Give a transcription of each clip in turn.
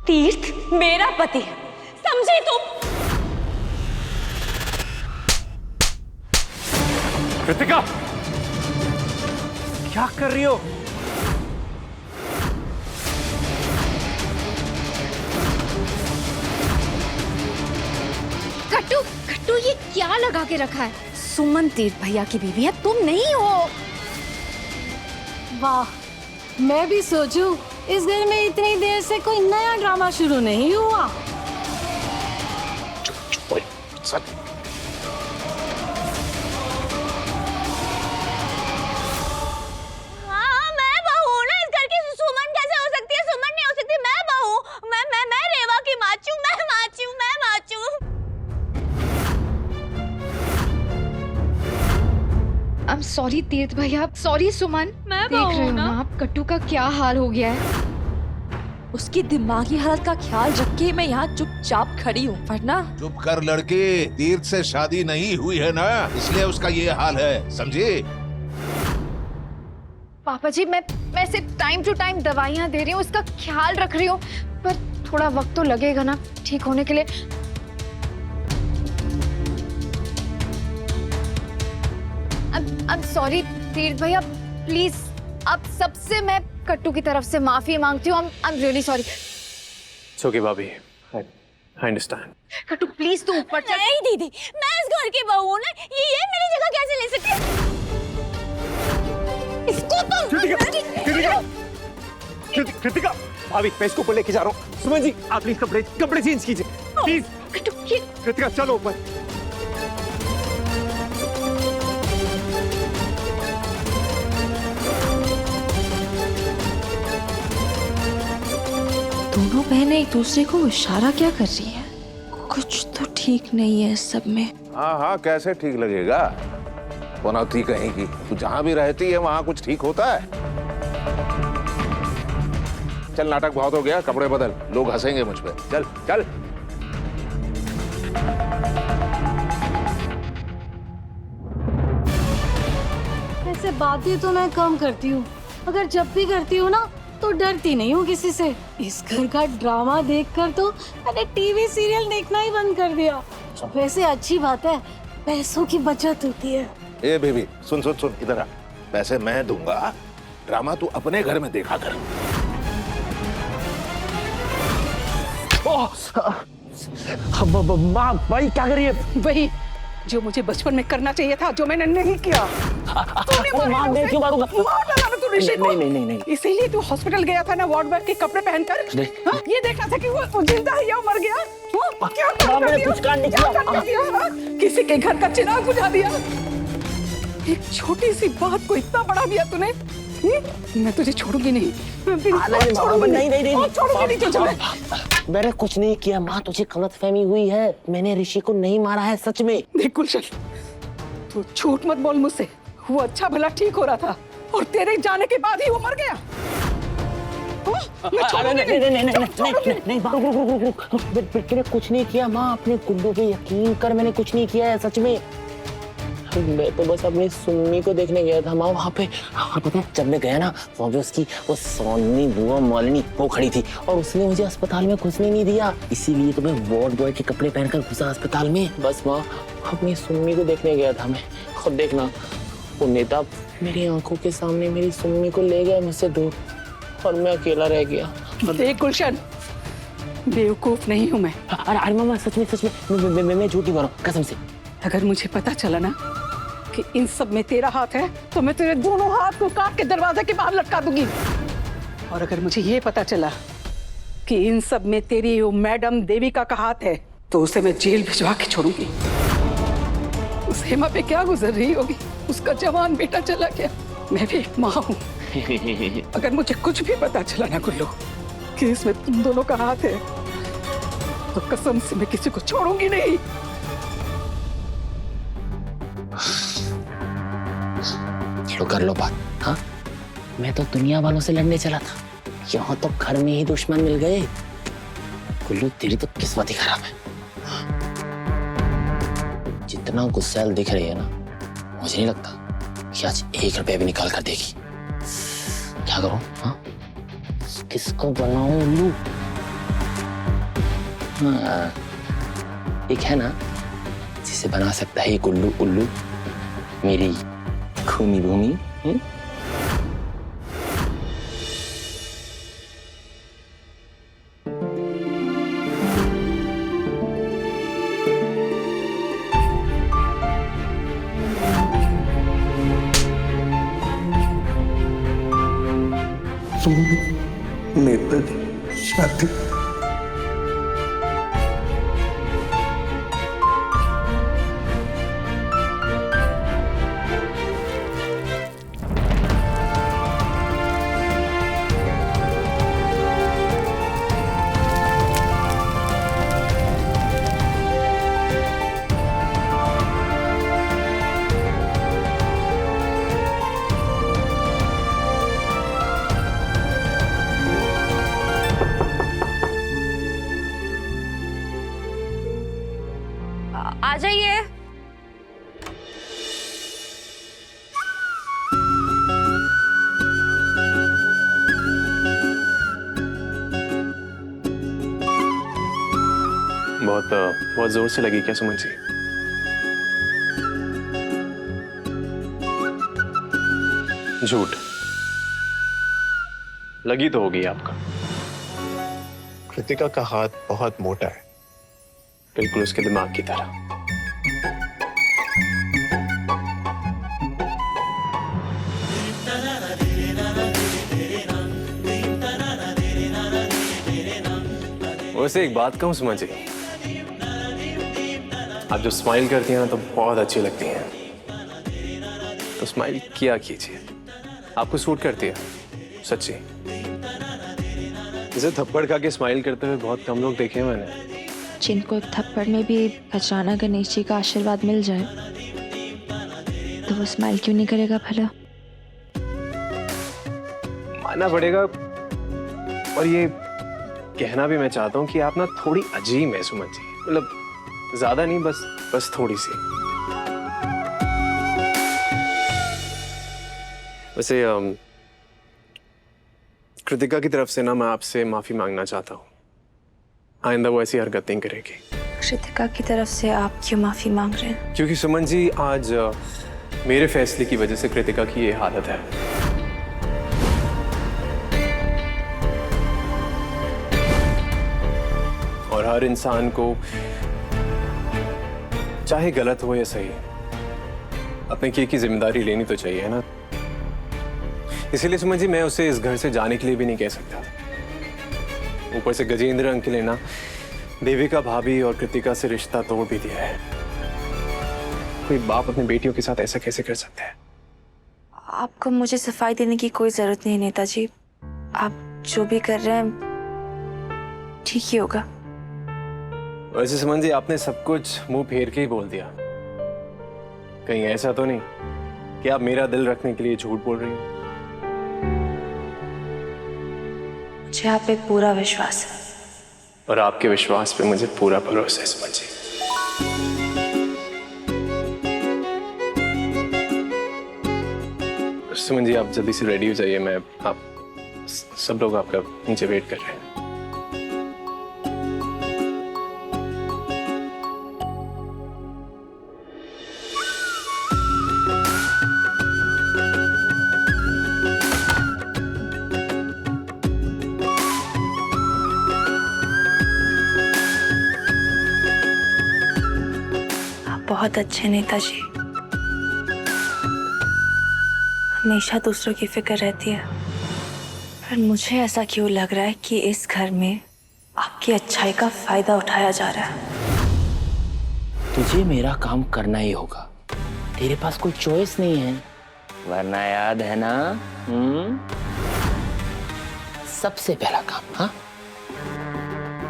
तीर्थ मेरा पति है, समझी तुम? कृतिका, क्या कर रही हो? कट्टू, कट्टू ये क्या लगा के रखा है? सुमन तीर्थ भैया की बीवी है, तुम नहीं हो। वाह, मैं भी सोचूं इस घर में इतनी देर से कोई नया ड्रामा शुरू नहीं हुआ। हाँ, मैं बहू हूँ ना इस घर की। सुमन कैसे हो सकती है? सुमन नहीं हो सकती, मैं बहू। मैं रेवा की माचू, मैं माचू। I'm sorry तीर्थ भैया, सॉरी सुमन। मैं देख बहू रहे हो ना। ना आप कट्टू का क्या हाल हो गया है। उसकी दिमागी हालत का ख्याल रख के मैं यहाँ चुपचाप खड़ी हूँ, वरना चुप कर लड़के, तीर्थ से शादी नहीं हुई है ना, इसलिए उसका ये हाल है, समझे? पापा जी मैं सिर्फ टाइम टू टाइम दवाइयाँ दे रही हूँ, उसका ख्याल रख रही हूँ, पर थोड़ा वक्त तो लगेगा ना ठीक होने के लिए। I'm sorry तीर्थ भैया, प्लीज आप सबसे मैं कट्टू की तरफ से माफी मांगती हूँ। I'm really sorry। It's okay, भाभी। I understand। कट्टू प्लीज तू ऊपर चल। नहीं दीदी, मैं इस घर की बहू हूँ ना, ये मेरी जगह कैसे ले सकती है? इसको कृतिका, भाभी मैं इसको ऊपर लेके जा रहा हूँ। सुमन जी आप प्लीज कपड़े चेंज कीजिए प्लीज। कट्टू ये कृतिका चलो ऊपर। दोनों बहनें एक दूसरे को इशारा क्या कर रही है? कुछ तो ठीक नहीं है इस सब में। हाँ हाँ, कैसे ठीक लगेगा? बनौती कहेगी, तू जहाँ भी रहती है वहाँ कुछ ठीक होता है? चल, नाटक बहुत हो गया, कपड़े बदल, लोग हंसेंगे मुझ पे। चल चल। ऐसे बातें तो मैं कम करती हूँ, मगर जब भी करती हूँ ना तो डरती नहीं हूँ किसी से। इस घर का ड्रामा देखकर तो मैंने टीवी सीरियल देखना ही बंद कर दिया। वैसे अच्छी बात है, पैसों की बचत होती है। ए बेबी, सुन सुन सुन, इधर आ। पैसे मैं दूंगा, ड्रामा तू अपने घर में देखा कर। माँ, भाई क्या करिए? वही जो मुझे बचपन में करना चाहिए था, जो मैंने नहीं किया। माँ मैं क्यों मारूंगा? मार डाला ना तू ऋषि को। नहीं। इसीलिए तू हॉस्पिटल गया था ना, वार्ड बॉय के कपड़े पहनकर। हाँ? ये देखना था कि वो जिंदा है या मर गया। हाँ? क्या कर दिया? किसी के घर का चिराग बुझा दिया। एक छोटी सी बात को इतना बड़ा दिया तूने। मैं तुझे छोड़ूंगी नहीं। छोड़ूंगी नहीं। मैंने कुछ नहीं किया माँ, तुझे गलतफहमी हुई है। मैंने ऋषि को नहीं मारा है सच में। देख गुलशन, तू झूठ मत बोल मुझसे। वो अच्छा भला ठीक हो रहा था और तेरे जाने के बाद ही वो मर गया। नहीं मैंने कुछ नहीं किया माँ, अपने गुड्डू पे यकीन कर, मैंने कुछ नहीं किया है सच में। मैं तो बस अपनी सुम्मी को देखने गया था माँ वहाँ पे। पता है जब मैं गया ना, वहाँ पे उसकी वो सोनी बुआ मालिनी वो खड़ी थी और उसने मुझे अस्पताल में घुसने नहीं दिया, इसीलिए तो मैं वार्ड बॉय के कपड़े पहनकर घुसा अस्पताल में। बस माँ अपनी सुम्मी को देखने गया था मैं। खुद देखना, वो नेता मेरी आंखों के सामने मेरी सुम्मी को ले गया मुझसे दूर और मैं अकेला रह गया। देख गुलशन, बेवकूफ नहीं हूँ मैं। अरे मामा सच में मैं झूठ नहीं बोल रहा हूँ कसम से। अगर मुझे पता चला ना कि इन सब में तेरा हाथ है तो मैं तेरे दोनों हाथ को काट के दरवाजे के बाहर लटका दूंगी। और अगर मुझे ये पता चला कि इन सब में तेरी वो मैडम देविका का हाथ है तो उसे मैं जेल भिजवा के छोड़ूंगी। उस हेमा पे क्या गुजर रही होगी, उसका जवान बेटा चला गया। मैं भी एक माँ हूँ। अगर मुझे कुछ भी पता चला ना गुल्लू कि इसमें तुम दोनों का हाथ है तो कसम से मैं किसी को छोड़ूंगी नहीं। कर लो बात। हाँ मैं तो दुनिया वालों से लड़ने चला था, यहाँ तो घर में ही दुश्मन मिल गए। गुल्लू तेरी तो किस्मत ही खराब है। जितना गुस्सैल दिख रही है ना, मुझे नहीं लगता कि आज 1 रुपया भी निकाल कर देगी। क्या करूं? हाँ किसको बनाऊं उल्लू? हाँ, एक है ना जिसे बना सकता है एक उल्लू उल्लू, मेरी खूनी भूमि। नेताजी शादी आ जाइए। बहुत जोर से लगी क्या सुमन जी? झूठ लगी तो होगी आपका। कृतिका का हाथ बहुत मोटा है, बिल्कुल उसके दिमाग की तरह। वैसे एक बात कहूं सुमन जी, आप जब स्माइल करती हैं ना तो बहुत अच्छी लगती हैं। तो स्माइल किया कीजिए, आपको सूट करती है सच्ची। इसे थप्पड़ खा के स्माइल करते हुए बहुत कम लोग देखे हैं मैंने। जिनको थप्पड़ में भी खजाना गणेश जी का आशीर्वाद मिल जाए तो वो स्माइल क्यों नहीं करेगा भला? मानना पड़ेगा। और ये कहना भी मैं चाहता हूँ कि आप ना थोड़ी अजीब है सुमन जी, मतलब ज्यादा नहीं, बस थोड़ी सी। वैसे कृतिका की तरफ से ना मैं आपसे माफी मांगना चाहता हूँ। आइंदा वो ऐसी हरकत नहीं करेगी। कृतिका की तरफ से आप क्यों माफी मांग रहे हैं? क्योंकि सुमन जी आज मेरे फैसले की वजह से कृतिका की ये हालत है। और हर इंसान को चाहे गलत हो या सही अपने किए की जिम्मेदारी लेनी तो चाहिए, है ना? इसीलिए सुमन जी मैं उसे इस घर से जाने के लिए भी नहीं कह सकता। ऊपर से गजेंद्र अंकल ने ना देविका भाभी और कृतिका से रिश्ता तोड़ भी दिया है। कोई बाप अपनी बेटियों के साथ ऐसा कैसे कर सकता है? आपको मुझे सफाई देने की कोई जरूरत नहीं नेताजी। आप जो भी कर रहे हैं ठीक ही होगा। वैसे सुमन जी आपने सब कुछ मुंह फेर के ही बोल दिया। कहीं ऐसा तो नहीं कि आप मेरा दिल रखने के लिए झूठ बोल रही हो? मुझे आप पे पूरा विश्वास है। और आपके विश्वास पे मुझे पूरा भरोसा है सुमन जी। सुमन जी आप जल्दी से रेडी हो जाइए, मैं आप सब लोग आपका नीचे वेट कर रहे हैं। बहुत अच्छे नेताजी, हमेशा दूसरों की फिक्र रहती है, पर मुझे ऐसा क्यों लग रहा है कि इस घर में आपकी अच्छाई का फायदा उठाया जा रहा है। तुझे मेरा काम करना ही होगा, तेरे पास कोई चॉइस नहीं है, वरना याद है ना? सबसे पहला काम, हाँ,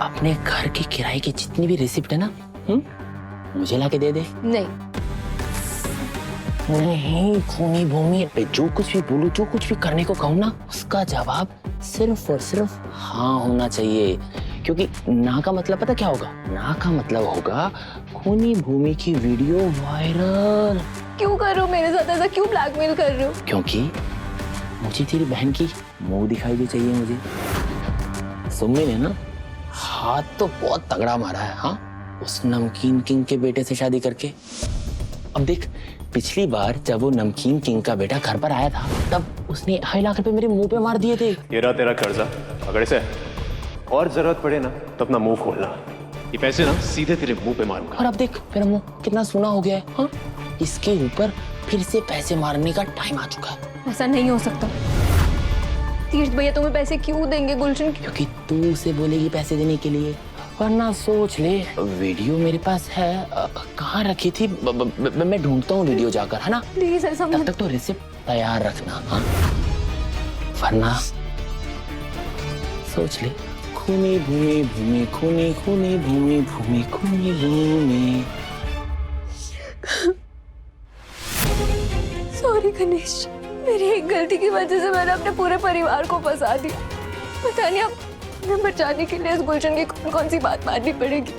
अपने घर की किराए की जितनी भी रिसिप्ट है ना, मुझे लाके दे दे। नहीं नहीं खूनी भूमि पे जो कुछ भी बोलूं, जो कुछ भी करने को कहूं ना, उसका जवाब सिर्फ और सिर्फ हाँ होना चाहिए। क्योंकि ना का मतलब पता क्या होगा? ना का मतलब होगा खूनी भूमि की वीडियो वायरल। क्यों कर रहे हो मेरे साथ ऐसा? क्यों ब्लैकमेल कर रहे हो? क्योंकि मुझे तेरी बहन की मुंह दिखाई भी चाहिए। मुझे सुम्मी ने ना हाथ तो बहुत तगड़ा मारा है। हाँ, उस नमकीन किंग के बेटे से शादी करके। अब देख, पिछली बार जब वो नमकीन किंग का बेटा घर पर आया था तब उसने 2.5 लाख रुपए मेरे मुंह पे मार दिए थे। ये रहा तेरा कर्जा, अगर इसे और जरूरत पड़े ना तो अपना मुंह खोलना, ये पैसे ना सीधे तेरे मुंह पे मारूंगा। और अब देख मेरा मुंह कितना सूना हो गया है। हाँ, इसके ऊपर फिर से पैसे मारने का टाइम आ चुका है। ऐसा नहीं हो सकता। तीर्थ भैया तुम्हें पैसे क्यों देंगे गुलशन? क्योंकि तू उसे बोलेगी पैसे देने के लिए। वरना सोच ले, वीडियो मेरे पास है, कहाँ रखी थी, मैं ढूंढता हूँ वीडियो जाकर, है ना? प्लीज ऐसा तब मत। तक तो रिसिप्ट तैयार रखना। हाँ, वरना सोच ले, खूनी भूमि भूमि खूनी खूनी भूमि भूमि खूनी भूमि। सॉरी गणेश, मेरी एक गलती की वजह से मैंने अपने पूरे परिवार को फंसा दिया। पता नहीं अब मैं बचाने के लिए इस गुलशन की कौन कौन सी बात माननी पड़ेगी।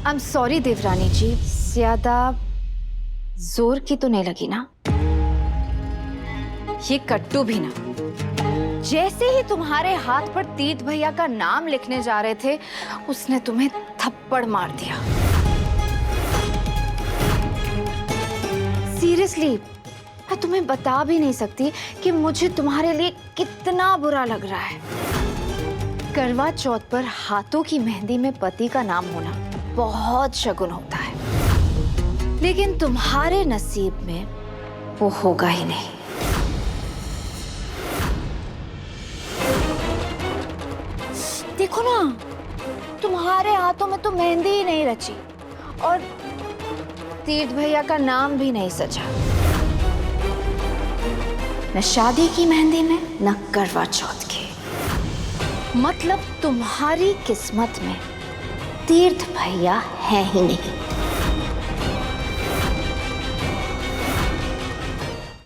आई एम सॉरी देवरानी जी, ज्यादा जोर की तो नहीं लगी ना? ये कट्टू भी ना, जैसे ही तुम्हारे हाथ पर तीर्थ भैया का नाम लिखने जा रहे थे उसने तुम्हें थप्पड़ मार दिया। सीरियसली, मैं तुम्हें बता भी नहीं सकती कि मुझे तुम्हारे लिए कितना बुरा लग रहा है। करवा चौथ पर हाथों की मेहंदी में पति का नाम होना बहुत शगुन होता है, लेकिन तुम्हारे नसीब में वो होगा ही नहीं। देखो ना, तुम्हारे हाथों में तो मेहंदी ही नहीं रची और तीर्थ भैया का नाम भी नहीं सजा। न शादी की मेहंदी में, न करवा चौथ की। मतलब तुम्हारी किस्मत में तीर्थ भैया है ही नहीं।